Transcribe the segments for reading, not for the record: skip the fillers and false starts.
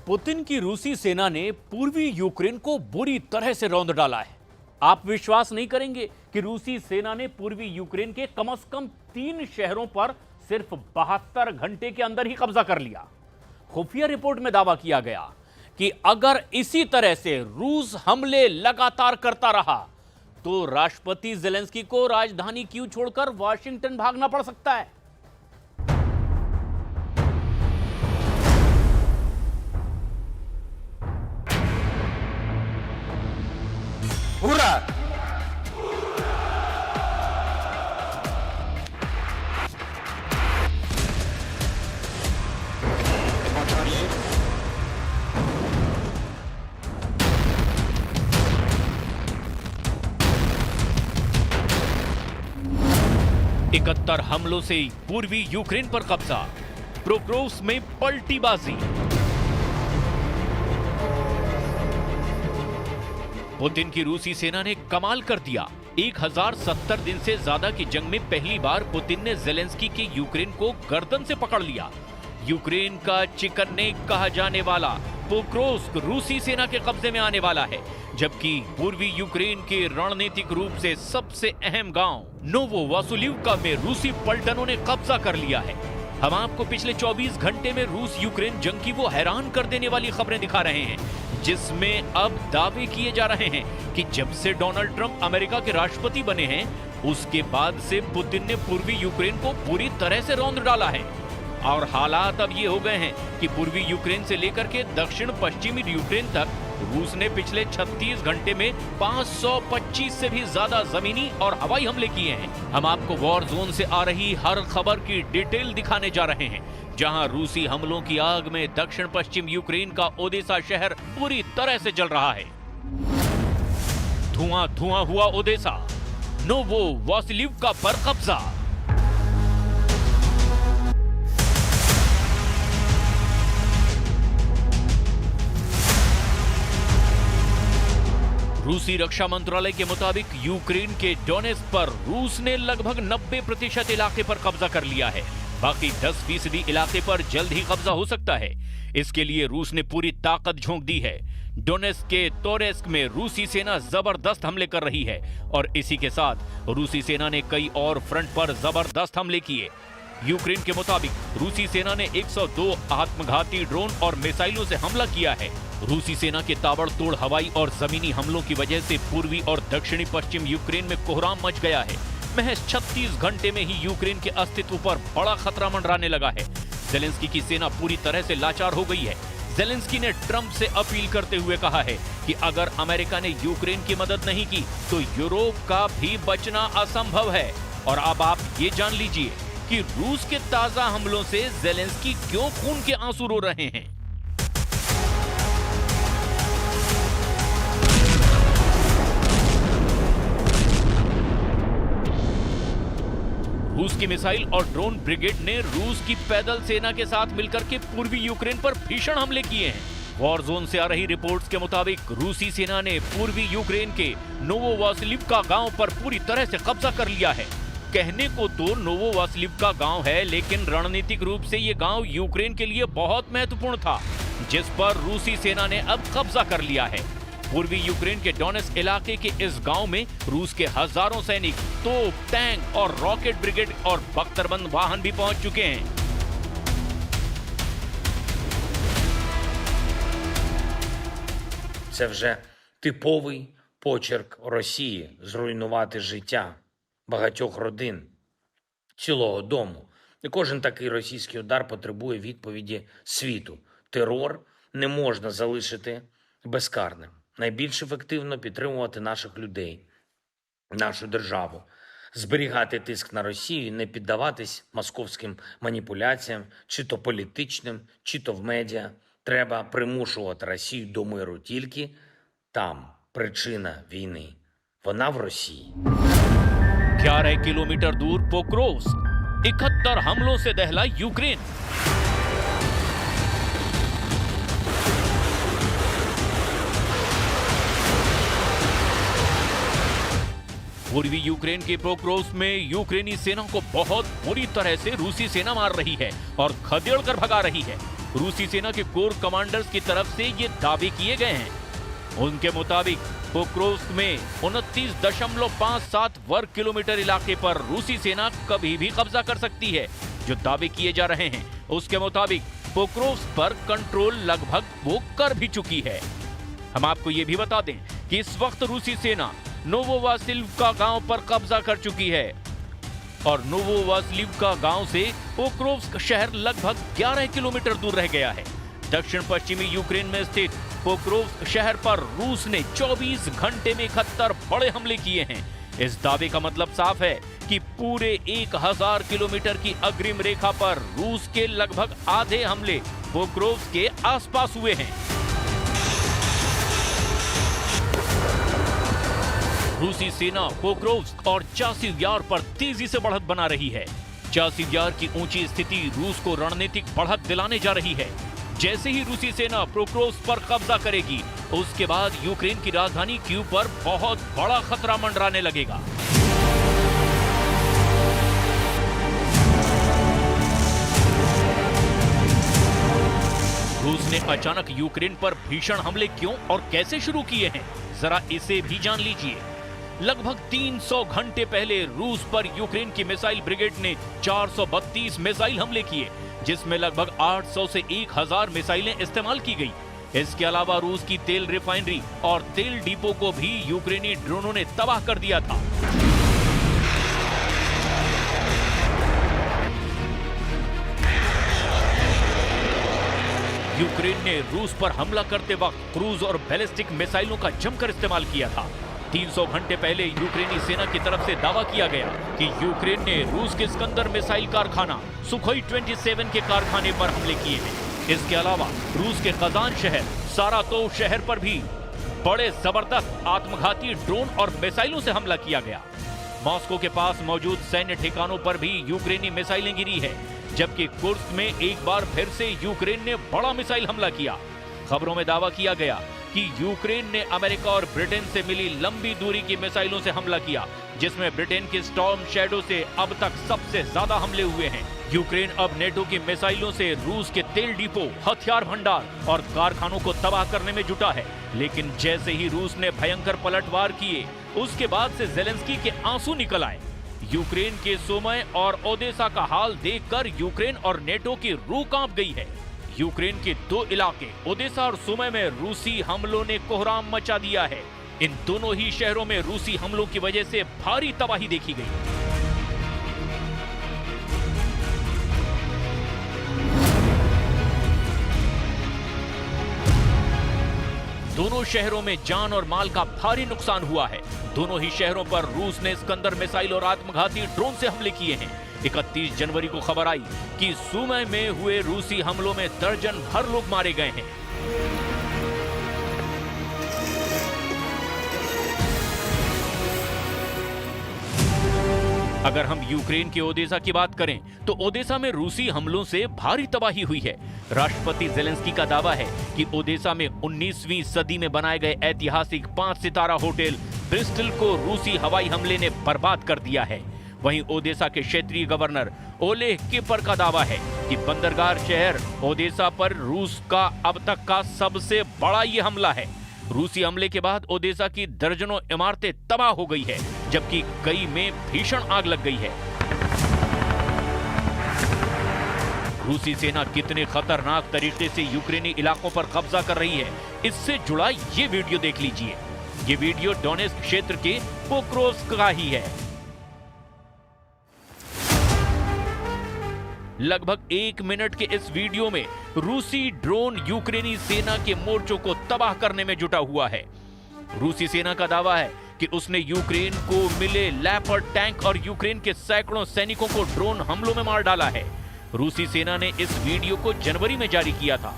Putin की रूसी सेना ने पूर्वी यूक्रेन को बुरी तरह से रौंद डाला है। आप विश्वास नहीं करेंगे कि रूसी सेना ने पूर्वी यूक्रेन के कम से कम 3 शहरों पर सिर्फ 72 घंटे के अंदर ही कब्जा कर लिया। खुफिया रिपोर्ट में दावा किया गया कि अगर इसी तरह से रूस हमले लगातार करता रहा तो राष्ट्रपति जेलेंस्की को राजधानी कीव छोड़कर वॉशिंगटन भागना पड़ सकता है। Ура! इकहत्तर हमलों से पूर्वी यूक्रेन पर कब्जा, पोक्रोव्स्क में पलटीबाजी। पुतिन की रूसी सेना ने कमाल कर दिया। 1070 दिन से ज्यादा की जंग में पहली बार पुतिन ने जेलेंस्की के यूक्रेन को गर्दन से पकड़ लिया। यूक्रेन का चिकन नेक कहा जाने वाला पोक्रोव्स्क रूसी सेना के कब्जे में आने वाला है, जबकि पूर्वी यूक्रेन के रणनीतिक रूप से सबसे अहम गांव नोवोवासिलिव्का में रूसी पलटनों ने कब्जा कर लिया है। हम आपको पिछले 24 घंटे में रूस यूक्रेन जंग की वो हैरान कर देने वाली खबरें दिखा रहे हैं, जिसमें अब दावे किए जा रहे हैं कि जब से डोनाल्ड ट्रंप अमेरिका के राष्ट्रपति बने हैं, उसके बाद से पुतिन ने पूर्वी यूक्रेन को पूरी तरह से रौंद डाला है। और हालात अब ये हो गए हैं कि पूर्वी यूक्रेन से लेकर के दक्षिण पश्चिमी यूक्रेन तक रूस ने पिछले 36 घंटे में 525 से भी ज्यादा जमीनी और हवाई हमले किए हैं। हम आपको वॉर जोन से आ रही हर खबर की डिटेल दिखाने जा रहे हैं, जहां रूसी हमलों की आग में दक्षिण पश्चिम यूक्रेन का ओदेसा शहर पूरी तरह से जल रहा है। धुआं धुआं हुआ ओदेसा, नोवोवासिलिव्का पर कब्जा। रूसी रक्षा मंत्रालय के मुताबिक यूक्रेन के डोनेस्क पर रूस ने लगभग 90% इलाके पर कब्जा कर लिया है। बाकी 10% इलाके पर जल्द ही कब्जा हो सकता है। इसके लिए रूस ने पूरी ताकत झोंक दी है। डोनेस्क के तोरेस्क में रूसी सेना जबरदस्त हमले कर रही है और इसी के साथ रूसी सेना ने कई और फ्रंट पर जबरदस्त हमले किए। यूक्रेन के मुताबिक रूसी सेना ने 102 आत्मघाती ड्रोन और मिसाइलों से हमला किया है। रूसी सेना के ताबड़तोड़ हवाई और जमीनी हमलों की वजह से पूर्वी और दक्षिणी पश्चिम यूक्रेन में कोहराम मच गया है। महज 36 घंटे में ही यूक्रेन के अस्तित्व पर बड़ा खतरा मंडराने लगा है। जेलेंस्की की सेना पूरी तरह से लाचार हो गई है। जेलेंस्की ने ट्रंप से अपील करते हुए कहा है कि अगर अमेरिका ने यूक्रेन की मदद नहीं की तो यूरोप का भी बचना असंभव है। और अब आप ये जान लीजिए कि रूस के ताजा हमलों से जेलेंस्की क्यों खून के आंसू रो रहे हैं। रूस की मिसाइल और ड्रोन ब्रिगेड ने रूस की पैदल सेना के साथ मिलकर के पूर्वी यूक्रेन पर भीषण हमले किए हैं। वॉर जोन से आ रही रिपोर्ट्स के मुताबिक रूसी सेना ने पूर्वी यूक्रेन के नोवोवासिलिव्का गांव पर पूरी तरह से कब्जा कर लिया है। कहने को तो नोवोवासिलिव्का गांव है, लेकिन रणनीतिक रूप से ये गांव यूक्रेन के लिए बहुत महत्वपूर्ण था, जिस पर रूसी सेना ने अब कब्जा कर लिया है। पूर्वी यूक्रेन के डोनेस्क इलाके के इस गांव में रूस के हजारों सैनिक, तोप, टैंक और रॉकेट ब्रिगेड और बख्तरबंद वाहन भी पहुंच चुके हैं। Це вже типовий почерк Росії – зруйнувати життя багатьох родин, цілого дому. І кожен такий російський удар потребує відповіді світу. Терор не можна залишити безкарним. Найбільш ефективно підтримувати наших людей, нашу державу, зберігати тиск на Росію і не піддаватись московським маніпуляціям, чи то політичним, чи то в медіа. Треба примушувати Росію до миру тільки там. Причина війни. Вона в Росії. 11 किलोमीटर दूर पोक्रोव्स्क, 71 हमलों से दहला यूक्रेन। पूर्वी यूक्रेन के पोक्रोव्स्क में यूक्रेनी सेना को बहुत बुरी तरह से रूसी सेना मार रही है और खदेड़ कर भगा रही है। रूसी सेना के कोर कमांडर्स की तरफ से ये दावे किए गए हैं। उनके मुताबिक पोक्रोव्स्क में 29.57 वर्ग किलोमीटर इलाके पर रूसी सेना कभी भी कब्जा कर सकती है। जो दावे किए जा रहे हैं उसके मुताबिक पोक्रोव्स्क पर कंट्रोल लगभग वो कर भी चुकी है। हम आपको ये भी बता दें कि इस वक्त रूसी सेना नोवोवासिल्वका गांव पर कब्जा कर चुकी है और नोवोवासिल्वका गांव से पोक्रोव्स्क शहर लगभग 11 किलोमीटर दूर रह गया है। दक्षिण पश्चिमी यूक्रेन में स्थित पोक्रोव्स्क शहर पर रूस ने 24 घंटे में 71 बड़े हमले किए हैं। इस दावे का मतलब साफ है कि पूरे 1000 किलोमीटर की अग्रिम रेखा पर रूस के लगभग आधे हमले पोक्रोव्स्क के आसपास हुए हैं। रूसी सेना पोक्रोव्स्क और चासिव यार पर तेजी से बढ़त बना रही है। चासिव यार की ऊंची स्थिति रूस को रणनीतिक बढ़त दिलाने जा रही है। जैसे ही रूसी सेना पोक्रोव्स्क पर कब्जा करेगी, उसके बाद यूक्रेन की राजधानी कीव पर बहुत बड़ा खतरा मंडराने लगेगा। रूस ने अचानक यूक्रेन पर भीषण हमले क्यों और कैसे शुरू किए हैं, जरा इसे भी जान लीजिए। लगभग 300 घंटे पहले रूस पर यूक्रेन की मिसाइल ब्रिगेड ने 432 मिसाइल हमले किए, जिसमें लगभग 800 से 1000 मिसाइलें इस्तेमाल की गई। इसके अलावा रूस की तेल रिफाइनरी और तेल डिपो को भी यूक्रेनी ड्रोनों ने तबाह कर दिया था। यूक्रेन ने रूस पर हमला करते वक्त क्रूज और बैलिस्टिक मिसाइलों का जमकर इस्तेमाल किया था। 300 घंटे पहले यूक्रेनी सेना की तरफ से दावा किया गया कि यूक्रेन ने रूस के स्कंदर मिसाइल कारखाना, सुखोई 27 के कारखाने पर हमले किए हैं। इसके अलावा रूस के खजान शहर सारातोव शहर पर भी बड़े जबरदस्त आत्मघाती ड्रोन और मिसाइलों से हमला किया गया। मॉस्को के पास मौजूद सैन्य ठिकानों पर भी यूक्रेनी मिसाइलें गिरी है, जबकि कुर्स्क में एक बार फिर से यूक्रेन ने बड़ा मिसाइल हमला किया। खबरों में दावा किया गया कि यूक्रेन ने अमेरिका और ब्रिटेन से मिली लंबी दूरी की मिसाइलों से हमला किया, जिसमें ब्रिटेन की स्टॉर्म शैडो से अब तक सबसे ज्यादा हमले हुए हैं। यूक्रेन अब नेटो की मिसाइलों से रूस के तेल डिपो, हथियार भंडार और कारखानों को तबाह करने में जुटा है। लेकिन जैसे ही रूस ने भयंकर पलटवार किए, उसके बाद से ज़ेलेंस्की के आंसू निकल आए। यूक्रेन के सुमय और ओदेसा का हाल देखकर यूक्रेन और नेटो की रूह कांप गई है। यूक्रेन के 2 इलाके ओदेसा और सुमय में रूसी हमलों ने कोहराम मचा दिया है। इन दोनों ही शहरों में रूसी हमलों की वजह से भारी तबाही देखी गई। दोनों शहरों में जान और माल का भारी नुकसान हुआ है। दोनों ही शहरों पर रूस ने स्कंदर मिसाइल और आत्मघाती ड्रोन से हमले किए हैं। 31 जनवरी को खबर आई कि सुमय में हुए रूसी हमलों में दर्जन भर लोग मारे गए हैं। अगर हम यूक्रेन के ओदेसा की बात करें तो ओदेसा में रूसी हमलों से भारी तबाही हुई है। राष्ट्रपति ज़ेलेंस्की का दावा है कि ओदेसा में 19वीं सदी में बनाए गए ऐतिहासिक 5 सितारा होटल ब्रिस्टल को रूसी हवाई हमले ने बर्बाद कर दिया है। वहीं ओदेसा के क्षेत्रीय गवर्नर ओलेह किपर का दावा है कि बंदरगाह शहर ओदेसा पर रूस का अब तक का सबसे बड़ा ये हमला है। रूसी हमले के बाद ओदेसा की दर्जनों इमारतें तबाह हो गई है, जबकि कई में भीषण आग लग गई है। रूसी सेना कितने खतरनाक तरीके से यूक्रेनी इलाकों पर कब्जा कर रही है, इससे जुड़ा ये वीडियो देख लीजिए। ये वीडियो डोनेस्क क्षेत्र के पोक्रोव्स्क का ही है। लगभग 1 मिनट के इस वीडियो में रूसी ड्रोन यूक्रेनी सेना के मोर्चों को तबाह करने में जुटा हुआ है। रूसी सेना का दावा है कि उसने यूक्रेन को मिले लेपर्ड टैंक और यूक्रेन के सैकड़ों सैनिकों को ड्रोन हमलों में मार डाला है। रूसी सेना ने इस वीडियो को जनवरी में जारी किया था।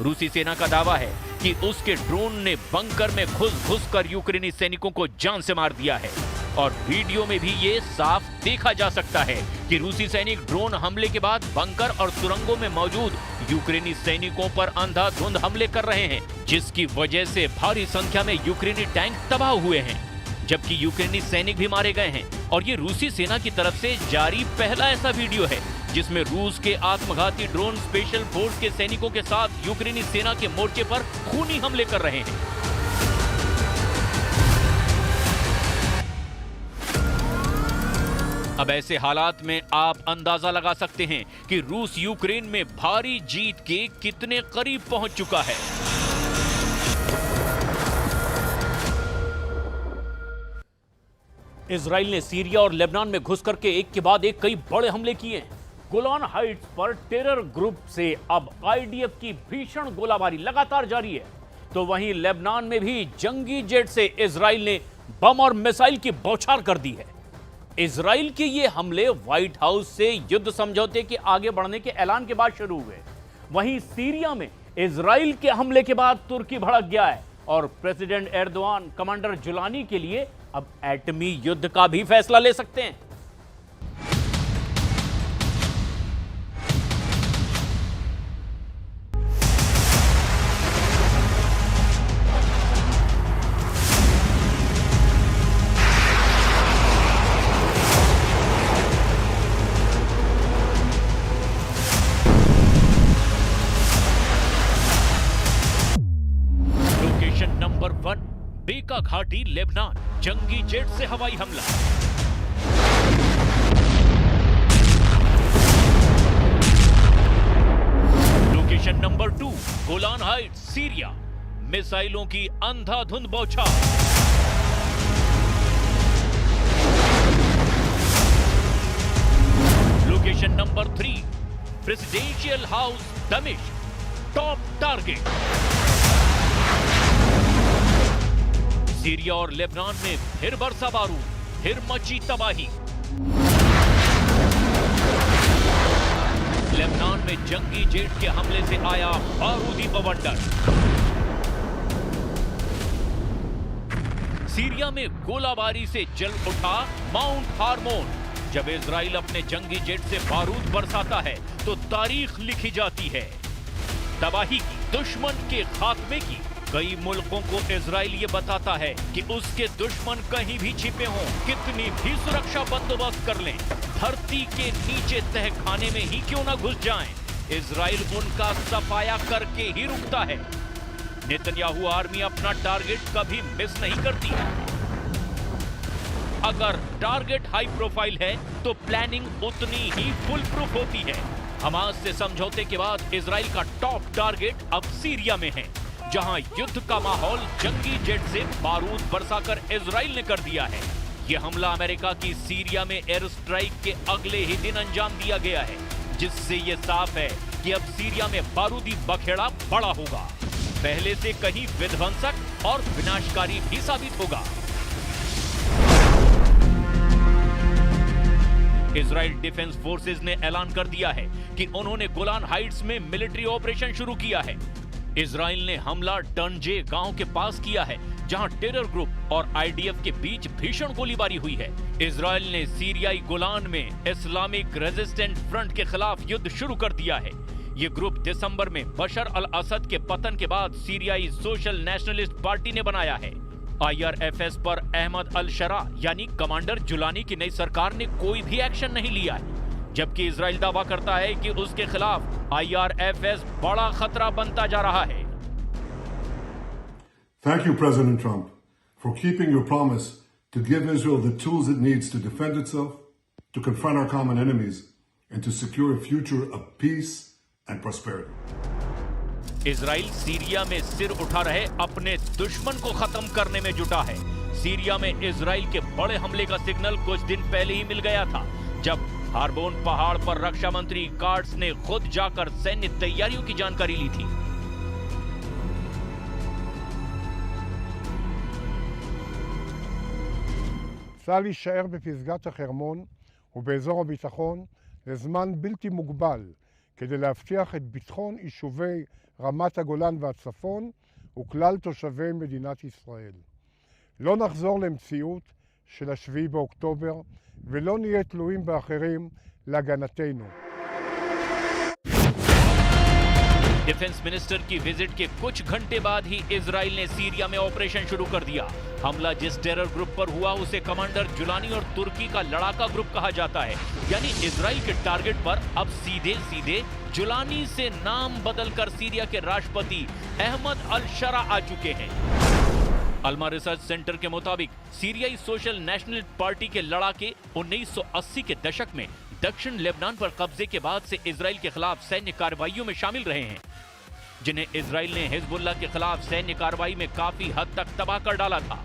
रूसी सेना का दावा है कि उसके ड्रोन ने बंकर में घुस कर यूक्रेनी सैनिकों को जान से मार दिया है। और वीडियो में भी ये साफ देखा जा सकता है कि रूसी सैनिक ड्रोन हमले के बाद बंकर और सुरंगों में मौजूद यूक्रेनी सैनिकों पर अंधाधुंध हमले कर रहे हैं, जिसकी वजह से भारी संख्या में यूक्रेनी टैंक तबाह हुए हैं, जबकि यूक्रेनी सैनिक भी मारे गए हैं। और ये रूसी सेना की तरफ से जारी पहला ऐसा वीडियो है जिसमें रूस के आत्मघाती ड्रोन स्पेशल फोर्स के सैनिकों के साथ यूक्रेनी सेना के मोर्चे पर खूनी हमले कर रहे हैं। अब ऐसे हालात में आप अंदाजा लगा सकते हैं कि रूस यूक्रेन में भारी जीत के कितने करीब पहुंच चुका है। इजराइल ने सीरिया और लेबनान में घुस करके एक के बाद एक कई बड़े हमले किए। गोलान हाइट्स पर टेरर ग्रुप से अब आईडीएफ की भीषण गोलाबारी लगातार जारी है, तो वहीं लेबनान में भी जंगी जेट से इजराइल ने बम और मिसाइल की बौछार कर दी है। इजराइल के ये हमले व्हाइट हाउस से युद्ध समझौते के आगे बढ़ने के ऐलान के बाद शुरू हुए। वहीं सीरिया में इजराइल के हमले के बाद तुर्की भड़क गया है और प्रेसिडेंट एर्दोआन कमांडर जुलानी के लिए अब एटमी युद्ध का भी फैसला ले सकते हैं। नंबर 1, बेका घाटी लेबनान, जंगी जेट से हवाई हमला। Location number 2, Golan Heights, Syria, मिसाइलों की अंधाधुंध बौछार। लोकेशन नंबर 3, प्रेसिडेंशियल हाउस, दमिश्क, टॉप टारगेट। सीरिया और लेबनान में फिर बरसा बारूद, फिर मची तबाही। लेबनान में जंगी जेट के हमले से आया बारूदी बवंडर। सीरिया में गोलाबारी से जल उठा माउंट हार्मोन। जब इजराइल अपने जंगी जेट से बारूद बरसाता है तो तारीख लिखी जाती है। तबाही की, दुश्मन के खात्मे की। कई मुल्कों को इजराइल ये बताता है कि उसके दुश्मन कहीं भी छिपे हों, कितनी भी सुरक्षा बंदोबस्त कर लें, धरती के नीचे तहखाने में ही क्यों ना घुस जाएं, इजराइल उनका सफाया करके ही रुकता है। नेतन्याहू आर्मी अपना टारगेट कभी मिस नहीं करती। अगर टारगेट हाई प्रोफाइल है तो प्लानिंग उतनी ही फुल प्रूफ होती है। हमास से समझौते के बाद इजराइल का टॉप टारगेट अब सीरिया में है, जहां युद्ध का माहौल जंगी जेट से बारूद बरसाकर इजराइल ने कर दिया है। यह हमला अमेरिका की सीरिया में एयर स्ट्राइक के अगले ही दिन अंजाम दिया गया है, जिससे यह साफ है कि अब सीरिया में बारूदी बखेड़ा बड़ा होगा, पहले से कहीं विध्वंसक और विनाशकारी भी साबित होगा। इजराइल डिफेंस फोर्सेज ने ऐलान कर दिया है कि उन्होंने गोलान हाइट्स में मिलिट्री ऑपरेशन शुरू किया है। इजराइल ने हमला टर्नजे गांव के पास किया है, जहां टेरर ग्रुप और आईडीएफ के बीच भीषण गोलीबारी हुई है। इजराइल ने सीरियाई गोलान में इस्लामिक रेजिस्टेंट फ्रंट के खिलाफ युद्ध शुरू कर दिया है। ये ग्रुप दिसंबर में बशर अल असद के पतन के बाद सीरियाई सोशल नेशनलिस्ट पार्टी ने बनाया है। आईआरएफएस पर अहमद अल शरा यानी कमांडर जुलानी की नई सरकार ने कोई भी एक्शन नहीं लिया है, जबकि इजराइल दावा करता है कि उसके खिलाफ आईआरएफएस बड़ा खतरा बनता जा रहा है। Thank you, President Trump, for keeping your promise to give Israel the tools it needs to defend itself, to confront our common enemies, and to secure a future of peace and prosperity. Israel Syria में सिर उठा रहे अपने दुश्मन को खत्म करने में जुटा है। सीरिया में इजराइल के बड़े हमले का सिग्नल कुछ दिन पहले ही मिल गया था, जब हार्बोन पहाड़ पर रक्षा मंत्री कार्ट्स ने खुद जाकर सैन्य तैयारियों की जानकारी ली थी। צה"ל יישאר בפסגת החרמון ובאזור הביטחון לזמן בלתי מוגבל כדי להבטיח את ביטחון יישובי רמת הגולן והצפון וכלל תושבי מדינת ישראל. לא נחזור למציאות של 7 באוקטובר ולא נהיה תלויים באחרים להגנתנו. डिफेंस मिनिस्टर की विजिट के कुछ घंटे बाद ही इजराइल ने सीरिया में ऑपरेशन शुरू कर दिया। हमला जिस टेरर ग्रुप पर हुआ उसे कमांडर जुलानी और तुर्की का लड़ाका ग्रुप कहा जाता है। यानी इजराइल के टारगेट पर अब सीधे सीधे जुलानी से नाम बदलकर सीरिया के राष्ट्रपति अहमद अल शरा आ चुके हैं। अल्मा रिसर्च सेंटर के मुताबिक सीरियाई सोशल नेशनल पार्टी के लड़ाके 1980 के दशक में दक्षिण लेबनान पर कब्जे के बाद से इजराइल के खिलाफ सैन्य कार्रवाइयों में शामिल रहे हैं, जिन्हें इजराइल ने हिजबुल्लाह के खिलाफ सैन्य कार्रवाई में काफी हद तक तबाह कर डाला था।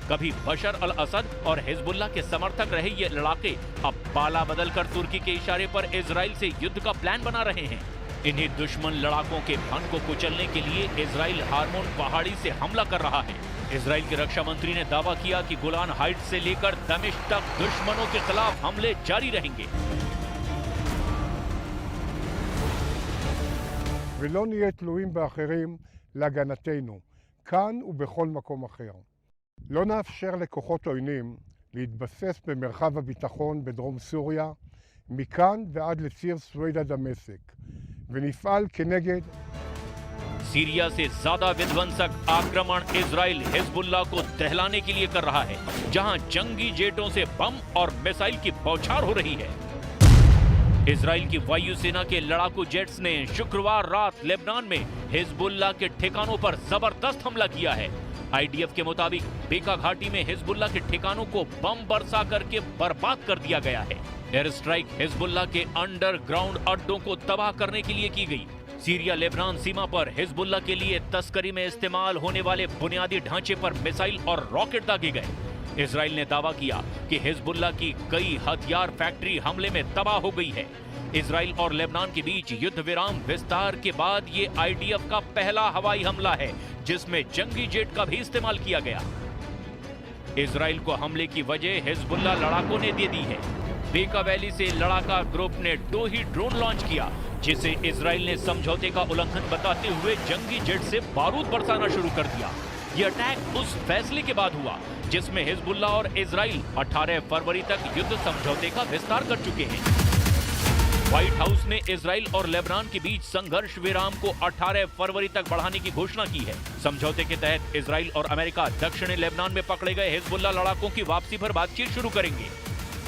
कभी बशर अल असद और हिजबुल्लाह के समर्थक रहे ये लड़ाके अब पाला बदलकर तुर्की के इशारे पर इजराइल से युद्ध का प्लान बना रहे हैं। इन्हीं दुश्मन लड़ाकों के फन को कुचलने के लिए इजराइल हार्मोन पहाड़ी से हमला कर रहा है। इजराइल के रक्षा मंत्री ने दावा किया कि गोलान हाइट्स से लेकर दमिश्क तक दुश्मनों के खिलाफ हमले जारी रहेंगे। ולא נהיה תלויים באחרים להגנתנו, כאן ובכל מקום אחר. לא נאפשר לכוחות עוינים להתבסס במרחב הביטחון בדרום סוריה, מכאן ועד לציר סווידה דמשק, ונפעל כנגד सीरिया से ज्यादा विध्वंसक आक्रमण इजराइल हिजबुल्लाह को दहलाने के लिए कर रहा है, जहां जंगी जेटों से बम और मिसाइल की बौछार हो रही है। इजराइल की वायुसेना के लड़ाकू जेट्स ने शुक्रवार रात लेबनान में हिजबुल्लाह के ठिकानों पर जबरदस्त हमला किया है। आईडीएफ के मुताबिक बेका घाटी में हिजबुल्लाह के ठिकानों को बम बरसा करके बर्बाद कर दिया गया है। एयर स्ट्राइक हिजबुल्लाह के अंडरग्राउंड अड्डों को तबाह करने के लिए की गई। सीरिया लेबनान सीमा पर हिजबुल्लाह के लिए तस्करी में इस्तेमाल होने वाले बुनियादी ढांचे पर मिसाइल और रॉकेट दागे गए। इजराइल ने दावा किया कि हिजबुल्लाह की कई हथियार फैक्ट्री हमले में तबाह हो गई है। इजराइल और लेबनान के बीच युद्ध विराम विस्तार के बाद ये आईडीएफ का पहला हवाई हमला है, जिसमें जंगी जेट का भी इस्तेमाल किया गया। इजराइल को हमले की वजह हिजबुल्लाह लड़ाकों ने दे दी है। बेका वैली से लड़ाका ग्रुप ने 2 ही ड्रोन लॉन्च किया, जिसे इजराइल ने समझौते का उल्लंघन बताते हुए जंगी जेट से बारूद बरसाना शुरू कर दिया। यह अटैक उस फैसले के बाद हुआ जिसमें हिजबुल्लाह और इजराइल 18 फरवरी तक युद्ध समझौते का विस्तार कर चुके हैं। व्हाइट हाउस ने इजराइल और लेबनान के बीच संघर्ष विराम को 18 फरवरी तक बढ़ाने की घोषणा की है। समझौते के तहत इजराइल और अमेरिका दक्षिणी लेबनान में पकड़े गए हिजबुल्लाह लड़ाकों की वापसी पर बातचीत शुरू करेंगे।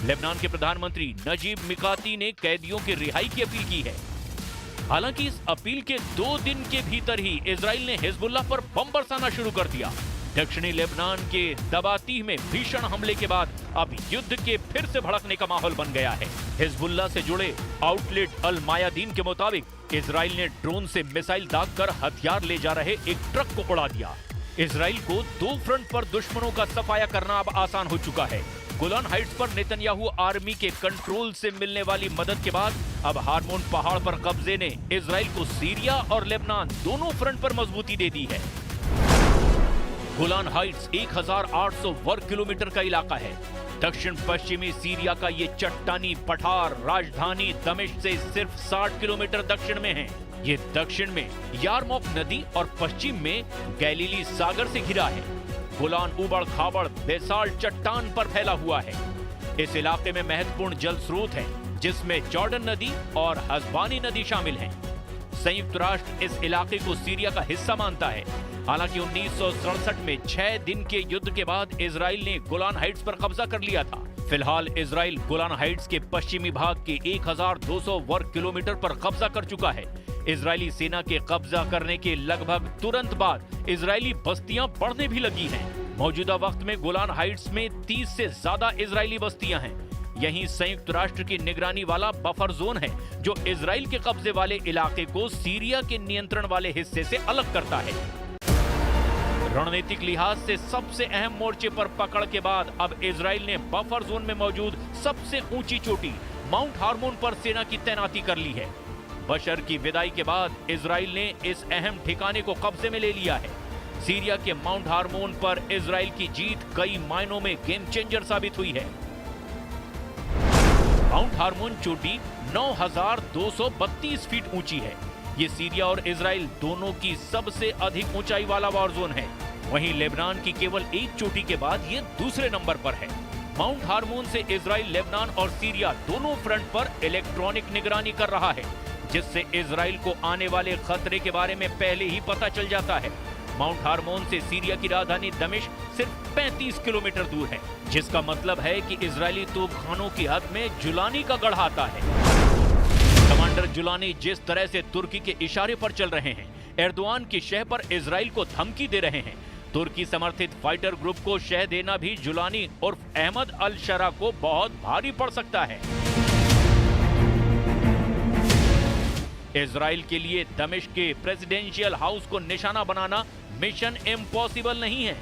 लेबनान के प्रधानमंत्री नजीब मिकाती ने कैदियों की रिहाई की अपील की है। हालांकि इस अपील के 2 दिन के भीतर ही इजराइल ने हिजबुल्लाह पर बम बरसाना शुरू कर दिया। दक्षिणी लेबनान के दबातीह में भीषण हमले के बाद अब युद्ध के फिर से भड़कने का माहौल बन गया है। हिजबुल्लाह से जुड़े आउटलेट अल मायादीन के मुताबिक इजराइल ने ड्रोन से मिसाइल दागकर हथियार ले जा रहे एक ट्रक को उड़ा दिया। इजराइल को 2 फ्रंट पर दुश्मनों का सफाया करना अब आसान हो चुका है। गोलान हाइट्स पर नेतन्याहू आर्मी के कंट्रोल से मिलने वाली मदद के बाद अब हार्मोन पहाड़ पर कब्जे ने इजराइल को सीरिया और लेबनान दोनों फ्रंट पर मजबूती दे दी है। गोलान हाइट्स 1800 वर्ग किलोमीटर का इलाका है। दक्षिण पश्चिमी सीरिया का ये चट्टानी पठार राजधानी दमिश्क से सिर्फ 60 किलोमीटर दक्षिण में है। ये दक्षिण में यारमोक नदी और पश्चिम में गैलीली सागर से घिरा है। गोलान उबड़ खाबड़ बेसाल्ट चट्टान पर फैला हुआ है। इस इलाके में महत्वपूर्ण जल स्रोत है, जिसमें जॉर्डन नदी और हसबानी नदी शामिल हैं। संयुक्त राष्ट्र इस इलाके को सीरिया का हिस्सा मानता है। हालांकि 1967 में 6 दिन के युद्ध के बाद इजराइल ने गोलान हाइट्स पर कब्जा कर लिया था। फिलहाल इजराइल गोलान हाइट्स के पश्चिमी भाग के 1200 वर्ग किलोमीटर पर कब्जा कर चुका है। इजरायली सेना के कब्जा करने के लगभग तुरंत बाद इजरायली बस्तियां बढ़ने भी लगी हैं। मौजूदा वक्त में गोलान हाइट्स में 30 से ज्यादा इजरायली बस्तियां हैं। यहीं संयुक्त राष्ट्र की निगरानी वाला बफर जोन है, जो इजराइल के कब्जे वाले इलाके को सीरिया के नियंत्रण वाले हिस्से से अलग करता है। रणनीतिक लिहाज से सबसे अहम मोर्चे पर पकड़ के बाद अब इजराइल ने बफर जोन में मौजूद सबसे ऊंची चोटी माउंट हार्मोन पर सेना की तैनाती कर ली है। बशर की विदाई के बाद इजराइल ने इस अहम ठिकाने को कब्जे में ले लिया है। सीरिया के माउंट हार्मोन पर इजराइल की जीत कई मायनों में गेम चेंजर साबित हुई है। माउंट हार्मोन चोटी 9232 फीट ऊंची है। ये सीरिया और इजराइल दोनों की सबसे अधिक ऊंचाई वाला वॉर जोन है। वहीं लेबनान की केवल एक चोटी के बाद ये दूसरे नंबर पर है। माउंट हार्मोन से इजराइल लेबनान और सीरिया दोनों फ्रंट पर इलेक्ट्रॉनिक निगरानी कर रहा है। जिससे इजराइल को आने वाले खतरे के बारे में पहले ही पता चल जाता है। माउंट हार्मोन से सीरिया की राजधानी दमिश्क सिर्फ 35 किलोमीटर दूर है, जिसका मतलब है कि इजरायली तोपखानों की हद में जुलानी का गढ़ आता है। कमांडर जुलानी जिस तरह से तुर्की के इशारे पर चल रहे हैं, एर्दोआन की शह पर इजराइल को धमकी दे रहे हैं। तुर्की समर्थित फाइटर ग्रुप को शह देना भी जुलानी और अहमद अल शरा को बहुत भारी पड़ सकता है। इजराइल के लिए दमिश्क के प्रेसिडेंशियल हाउस को निशाना बनाना मिशन इम्पॉसिबल नहीं है।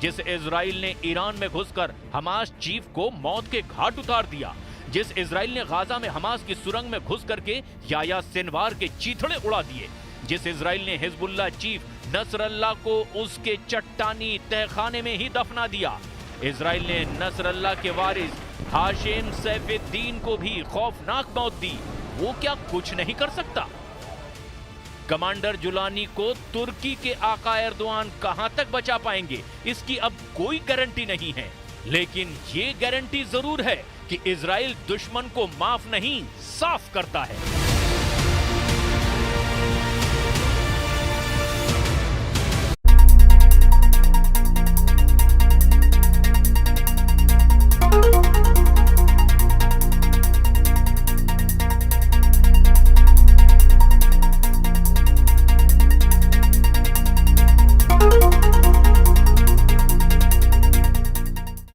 जिस इजराइल ने ईरान में घुसकर हमास चीफ को मौत के घाट उतार दिया, जिस इजराइल ने गाजा में हमास की सुरंग में घुस करके याह्या सिनवार के चीथड़े उड़ा दिए, जिस इजराइल ने हिजबुल्लाह चीफ नसरल्लाह को उसके चट्टानी तहखाने में ही दफना दिया, इजराइल ने नसरल्लाह के वारिस हाशिम सैफुद्दीन को भी खौफनाक मौत दी, वो क्या कुछ नहीं कर सकता? कमांडर जुलानी को तुर्की के आका एर्दोआन कहां तक बचा पाएंगे, इसकी अब कोई गारंटी नहीं है। लेकिन ये गारंटी जरूर है कि इजराइल दुश्मन को माफ नहीं, साफ करता है।